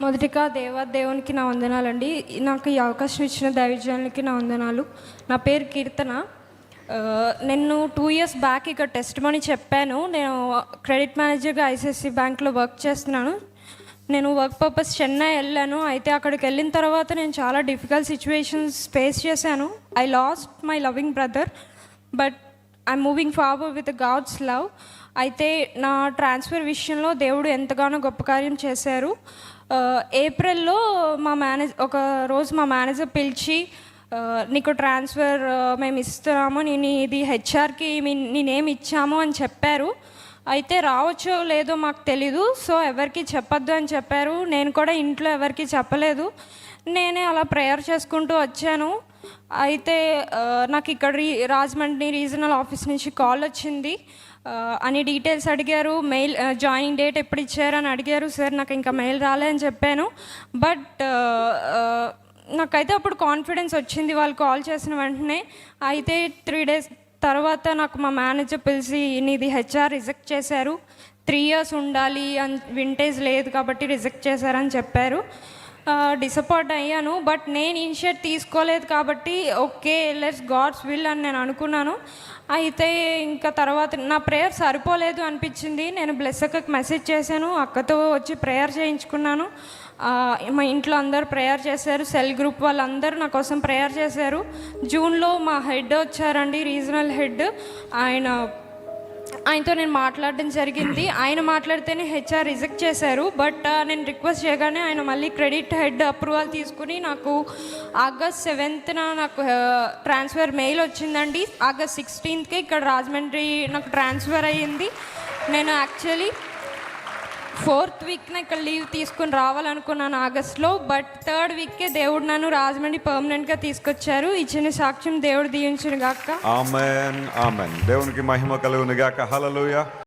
మొదటిగా దేవునికి నా వందనాలండి. నాకు ఈ అవకాశం ఇచ్చిన దైవజనులకి నా వందనాలు. నా పేరు కీర్తన. నేను 2 ఇయర్స్ బ్యాక్ ఇక్కడ టెస్ట్ మనీ చెప్పాను. నేను క్రెడిట్ మేనేజర్గా ఐసిఐసి బ్యాంక్లో వర్క్ చేస్తున్నాను. నేను వర్క్ పర్పస్ చెన్నై వెళ్ళాను. అయితే అక్కడికి వెళ్ళిన తర్వాత నేను చాలా డిఫికల్ట్ సిచ్యువేషన్స్ ఫేస్ చేశాను. I lost my loving brother, but I'm moving forward with God's love. అయితే నా ట్రాన్స్ఫర్ విషయంలో దేవుడు ఎంతగానో గొప్ప కార్యం చేశారు. ఏప్రిల్లో ఒక రోజు మా మేనేజర్ పిలిచి, నీకు ట్రాన్స్ఫర్ మేము ఇస్తున్నాము, నేను ఇది హెచ్ఆర్కి నేనేమి ఇచ్చాము అని చెప్పారు. అయితే రావచ్చో లేదో మాకు తెలీదు, సో ఎవరికి చెప్పొద్దు అని చెప్పారు. నేను కూడా ఇంట్లో ఎవరికి చెప్పలేదు. నేనే అలా ప్రేయర్ చేసుకుంటూ వచ్చాను. అయితే నాకు ఇక్కడ రాజమండ్రి రీజనల్ ఆఫీస్ నుంచి కాల్ వచ్చింది. అన్ని డీటెయిల్స్ అడిగారు. మెయిల్ జాయినింగ్ డేట్ ఎప్పుడు ఇచ్చారని అడిగారు. సార్ నాకు ఇంకా మెయిల్ రాలేదని చెప్పాను. బట్ నాకైతే అప్పుడు కాన్ఫిడెన్స్ వచ్చింది వాళ్ళు కాల్ చేసిన వెంటనే. అయితే 3 days తర్వాత నాకు మా మేనేజర్ పిలిచి, నీది హెచ్ఆర్ రిజెక్ట్ చేశారు, 3 years ఉండాలి అని, వింటేజ్ లేదు కాబట్టి రిజెక్ట్ చేశారని చెప్పారు. డిసప్పాయింట్ అయ్యాను. బట్ నేను ఇనిషియేట్ తీసుకోలేదు కాబట్టి ఓకే, లెట్స్ గాడ్స్ విల్ అని నేను అనుకున్నాను. అయితే ఇంకా తర్వాత నా ప్రేయర్ సరిపోలేదు అనిపించింది. నేను బ్లెస్ అక్కకి మెసేజ్ చేశాను. అక్కతో వచ్చి ప్రేయర్ చేయించుకున్నాను. మా ఇంట్లో అందరు ప్రేయర్ చేశారు. సెల్ గ్రూప్ వాళ్ళందరూ నా కోసం ప్రేయర్ చేశారు. జూన్లో మా హెడ్ వచ్చారండి, రీజనల్ హెడ్. ఆయనతో నేను మాట్లాడడం జరిగింది. ఆయన మాట్లాడితేనే హెచ్ఆర్ రిజెక్ట్ చేశారు. బట్ నేను రిక్వెస్ట్ చేయగానే ఆయన మళ్ళీ క్రెడిట్ హెడ్ అప్రూవల్ తీసుకుని నాకు August 7th నాకు ట్రాన్స్ఫర్ మెయిల్ వచ్చిందండి. August 16th ఇక్కడ రాజమండ్రి నాకు ట్రాన్స్ఫర్ అయ్యింది. నేను యాక్చువల్లీ 4th week ఇక్కడ లీవ్ తీసుకుని రావాలనుకున్నాను ఆగస్ట్లో. బట్ 3rd week దేవుడు నన్ను రాజమండ్రి పర్మనెంట్గా తీసుకొచ్చారు. ఇచ్చిన సాక్ష్యం దేవుడు దీవించును గాక. ఆమేన్ ఆమేన్. దేవునికి మహిమ కలుగును గాక. హల్లెలూయా.